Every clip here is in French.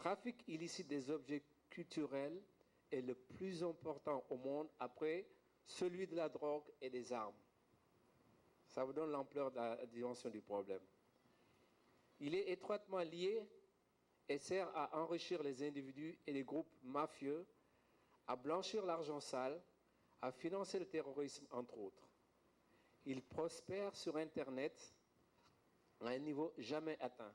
trafic illicite des objets culturels est le plus important au monde après celui de la drogue et des armes. Ça vous donne l'ampleur de la dimension du problème. Il est étroitement lié et sert à enrichir les individus et les groupes mafieux, à blanchir l'argent sale, à financer le terrorisme, entre autres. Il prospère sur Internet à un niveau jamais atteint.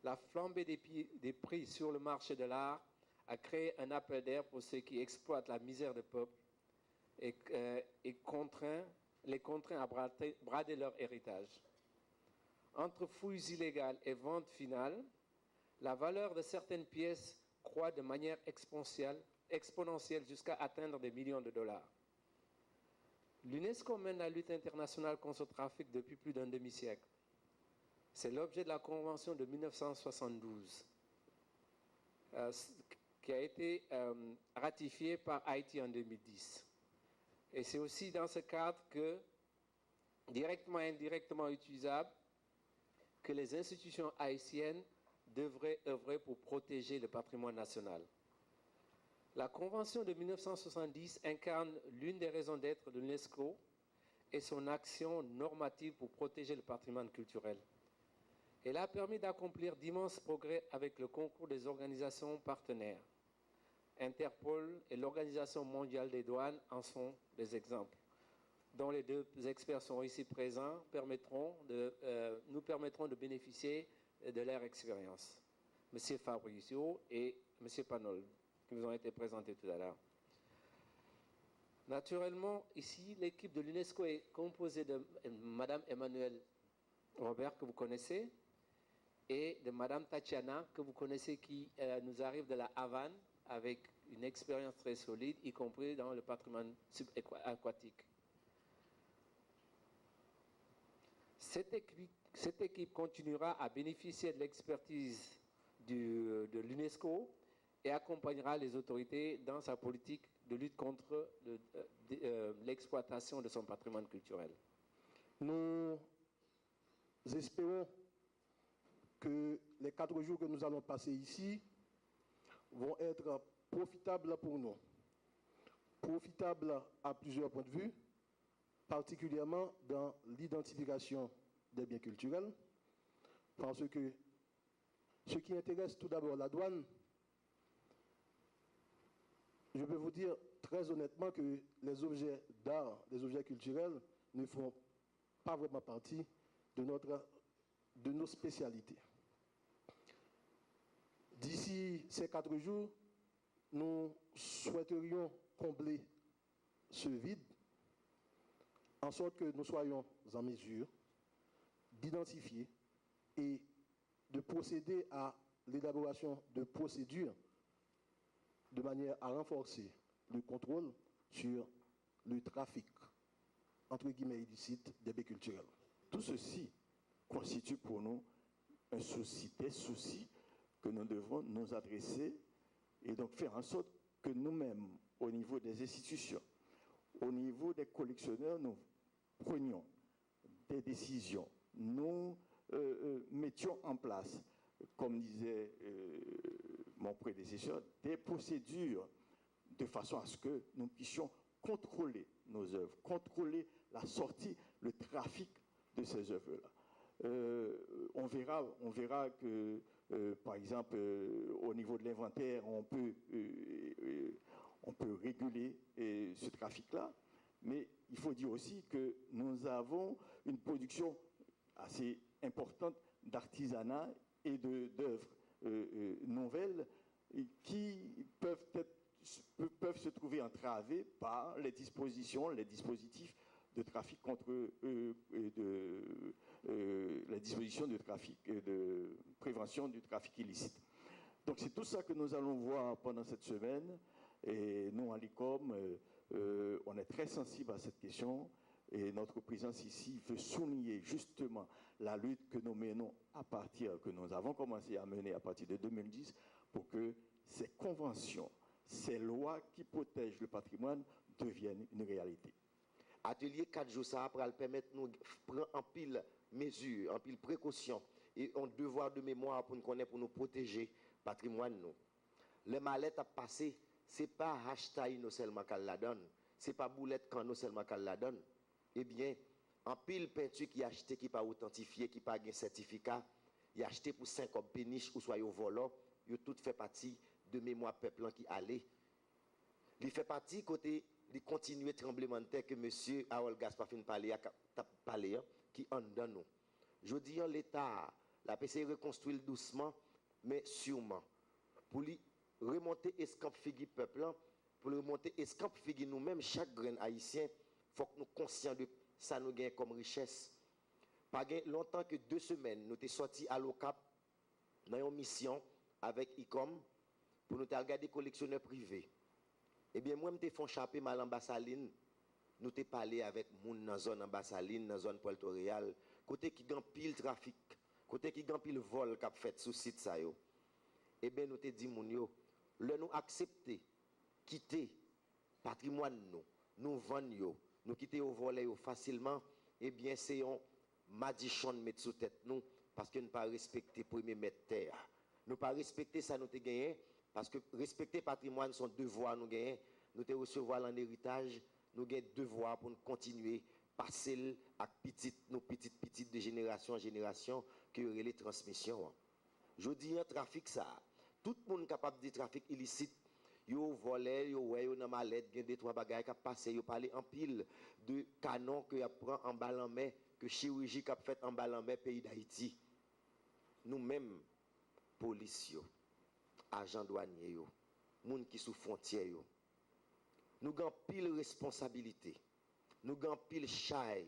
La flambée des prix sur le marché de l'art a créé un appel d'air pour ceux qui exploitent la misère des peuples et les contraint à brader leur héritage. Entre fouilles illégales et ventes finales, la valeur de certaines pièces croît de manière exponentielle jusqu'à atteindre des millions de dollars. L'UNESCO mène la lutte internationale contre le trafic depuis plus d'un demi-siècle. C'est l'objet de la Convention de 1972, qui a été ratifiée par Haïti en 2010. Et c'est aussi dans ce cadre que, directement et indirectement utilisables, que les institutions haïtiennes devraient œuvrer pour protéger le patrimoine national. La Convention de 1970 incarne l'une des raisons d'être de l'UNESCO et son action normative pour protéger le patrimoine culturel. Elle a permis d'accomplir d'immenses progrès avec le concours des organisations partenaires. Interpol et l'Organisation mondiale des douanes en sont des exemples, dont les deux experts sont ici présents, nous permettront de bénéficier de leur expérience. M. Fabricio et M. Panol, qui vous ont été présentés tout à l'heure. Naturellement, ici, l'équipe de l'UNESCO est composée de Mme Emmanuelle Robert, que vous connaissez, et de Mme Tatiana, que vous connaissez, qui nous arrive de la Havane, avec une expérience très solide, y compris dans le patrimoine subaquatique. Cette équipe continuera à bénéficier de l'expertise de l'UNESCO et accompagnera les autorités dans sa politique de lutte contre l'exploitation de son patrimoine culturel. Nous espérons que les 4 jours que nous allons passer ici vont être profitables pour nous. Profitables à plusieurs points de vue, particulièrement dans l'identification des biens culturels, parce que ce qui intéresse tout d'abord la douane, je peux vous dire très honnêtement que les objets d'art, les objets culturels ne font pas vraiment partie de nos spécialités. D'ici ces 4 jours, nous souhaiterions combler ce vide en sorte que nous soyons en mesure d'identifier et de procéder à l'élaboration de procédures de manière à renforcer le contrôle sur le trafic, entre guillemets, illicite des biens culturels. Tout ceci constitue pour nous un souci, des soucis que nous devons nous adresser et donc faire en sorte que nous-mêmes, au niveau des institutions, au niveau des collectionneurs, nous prenions des décisions, nous mettions en place, comme disait mon prédécesseur, des procédures de façon à ce que nous puissions contrôler nos œuvres, contrôler la sortie, le trafic de ces œuvres-là. On verra que, par exemple, au niveau de l'inventaire, on peut réguler ce trafic-là, mais il faut dire aussi que nous avons une production assez importante d'artisanat et d'œuvres nouvelles qui peuvent se trouver entravées par les dispositifs de trafic contre les dispositions de trafic de prévention du trafic illicite. Donc c'est tout ça que nous allons voir pendant cette semaine. Et nous, à l'ICOM, on est très sensible à cette question. Et notre présence ici veut souligner justement la lutte que nous menons que nous avons commencé à mener à partir de 2010 pour que ces conventions, ces lois qui protègent le patrimoine deviennent une réalité. Atelier 4 jours, ça va permettre de nous prendre en pile mesure, en pile précaution et un devoir de mémoire pour nous connaître, pour nous protéger patrimoine nous. Les mallettes à passer, ce n'est pas hashtag nous seulement qu'elle la donne, ce n'est pas boulette quand nous seulement qu'elle la donne. Eh bien, en pile peinture qui acheté, qui pas authentifié, qui pas un certificat, il a acheté pour 5 péniches ou soit au volant, il tout fait partie de mémoire peuple qui allait. Il fait partie côté de continuer tremblement de terre que monsieur Harold Gaspard fin parler qui en donne nous. Je dis l'État, la PC reconstruire doucement mais sûrement pour lui remonter escampe figue peuple pour remonter escampe figue nous-mêmes chaque grain haïtien, faut que nous conscients de ça nous gagne comme richesse. Pas longtemps que 2 semaines nous sommes sortis à l'OCAP dans une mission avec ICOM pour nous regarder collectionneurs privés. Eh bien, moi, je me fais chaper mal en Bassaline. Nous te parlé avec moun dans la zone en Bassaline, dans la zone Puerto Real, côté qui gagne pile trafic, côté qui gagne pile vol qu'a fait sous site ça yo. Eh bien, nous te dit moun yo, le nous accepter, quitter patrimoine nous vendre yo, nous quitter au volet yo facilement, eh bien, c'est un madichon de mettre sous tête nous, parce que nous pas respecter premier mètre terre. Nous pas respecter ça nous te gagné, parce que respecter patrimoine son devoir nous gagner, nous te recevoir en héritage, nous avons devoir pour nous continuer passer à nos petites de génération en génération que les transmissions. Je dis un trafic ça, tout le monde capable de trafic illicite, yo volé, yo ouais, yo dans mallette, gen 2-3 bagages qui passé, yo parler en pile de canon que y prend en balle en main, que chirurgie qu'a fait en balle en main pays d'Haïti. Nous-mêmes police yo, agents douaniers yo, moun qui sous frontière yo. Nous avons pile responsabilité. Nous avons pile chai.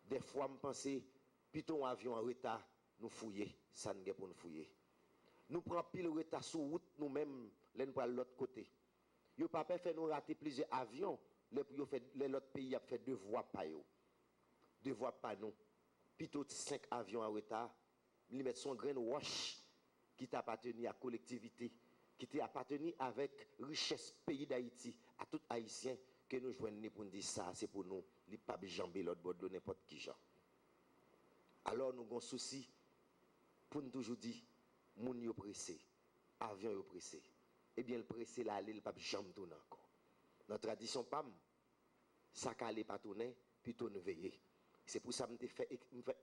Des fois, je pense, plutôt un avion en retard, nous fouiller. Ça ne pour nous fouiller. Nous prenons pile retard sur route, nous-mêmes, nous pour l'autre côté. Nous pas fait nous rater plusieurs avions. Les autres pays ont fait 2 voies pas eux. 2 voies pas nous. Plutôt 5 avions en retard. Ils mettent son grain wash qui t'appartenu à la collectivité, qui t'appartenu avec richesse pays d'Haïti, à tout Haïtien que nous joignons pour nous dire ça, c'est pour nous, il n'y a pas de jambe l'autre bord de n'importe qui genre. Alors nous avons un souci pour nous toujours dire, moun yo pressé, avion yo pressé. Eh bien, le pressé là, il n'y a pas de jambe tourner encore. Notre tradition PAM, ça calé pas tourner, plutôt nous veiller. C'est pour ça que je fais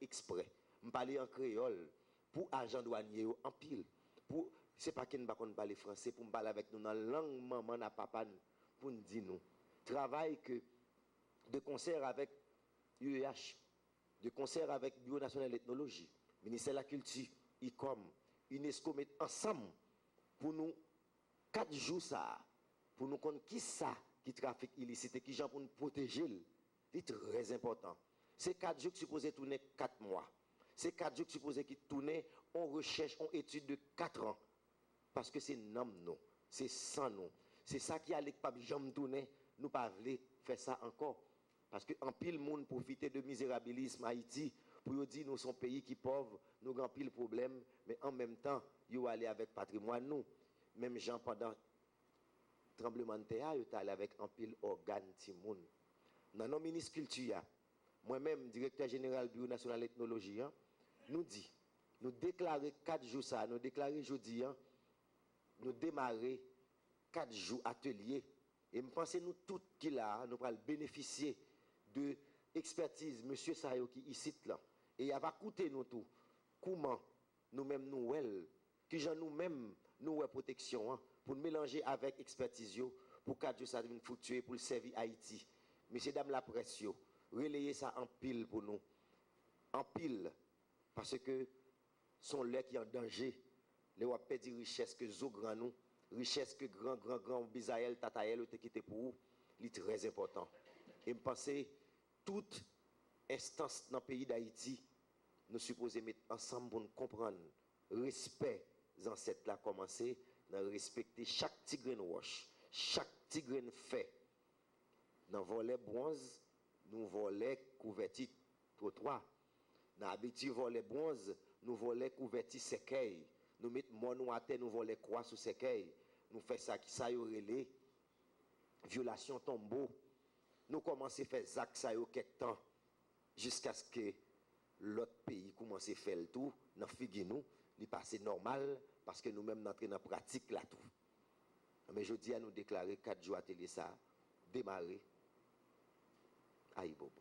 exprès. Je parle en créole pour agents douaniers en pile. C'est pas qu'il ne parle pas français, pour me parler avec nous dans la langue maman à papa, pour nous dire nous. Travail que de concert avec UEH, de concert avec Bureau national d'ethnologie, ministère de la Culture, ICOM, UNESCO mettent ensemble pour nous 4 jours ça, pour nous connaître qui ça qui trafique illicite, qui gens pour nous protéger. C'est très important. C'est 4 jours qui supposés tourner 4 mois. C'est 4 jours qui supposés qui tourner en recherche, en étude de 4 ans. Parce que c'est nom nous, c'est sans nous. C'est ça qui a les pas jamais tourner, nous pas voulons faire ça encore. Parce que en pile monde profiter de misérabilisme Haïti pour dire nous sommes pays qui pauvres, nous avons pile problème, mais en même temps, yo aller avec patrimoine nous. Même gens pendant tremblement de terre, yo allé avec un pile organe ti moun. Dans nos ministres culture, moi-même directeur général du Bureau national d'ethnologie, nous dit, nous déclarer 4 jours ça, nous déclarer jeudi, nous démarrer 4 jours atelier. Et je pense que nous tous qui là, nous allons bénéficier de l'expertise, monsieur Sayo qui ici là. Et il va coûter nous tout. Comment nous-mêmes nous, qui j'en nous-mêmes, nous, protection, pour nous mélanger avec expertise, pour 4 jours ça devienne fructueux, pour le servir Haïti. Messieurs, dames, la presse, relayez ça en pile pour nous. En pile. Parce que sont là qui en danger. Les wap perdre richesse que zo grand nous, richesse que grand Bisaël, Tataël te quitté pour vous, c'est très important. Et je pense toute instance dans le pays d'Haïti, nous supposons mettre ensemble pour nous comprendre respect des ancêtres là commencer, dans respecter chaque petit grain wash, chaque petit grain fait. Dans volet bronze, nous volet couverti trottoir. Dans habitude volet bronze, nous volet couverti séquelles. Nous mettons mon à terre, nous volons croix sous séquelles. Nous faisons ça qui ça y aurait violation tombeau. Nous commençons à faire ça qui ça y quelque temps jusqu'à ce que l'autre pays commence à faire le tour dans figue nous, il passe normal parce que nous-mêmes n'entrons dans la pratique là tout. Mais je dis à nous déclarer 4 jours à télé ça, démarrer à Ibobo.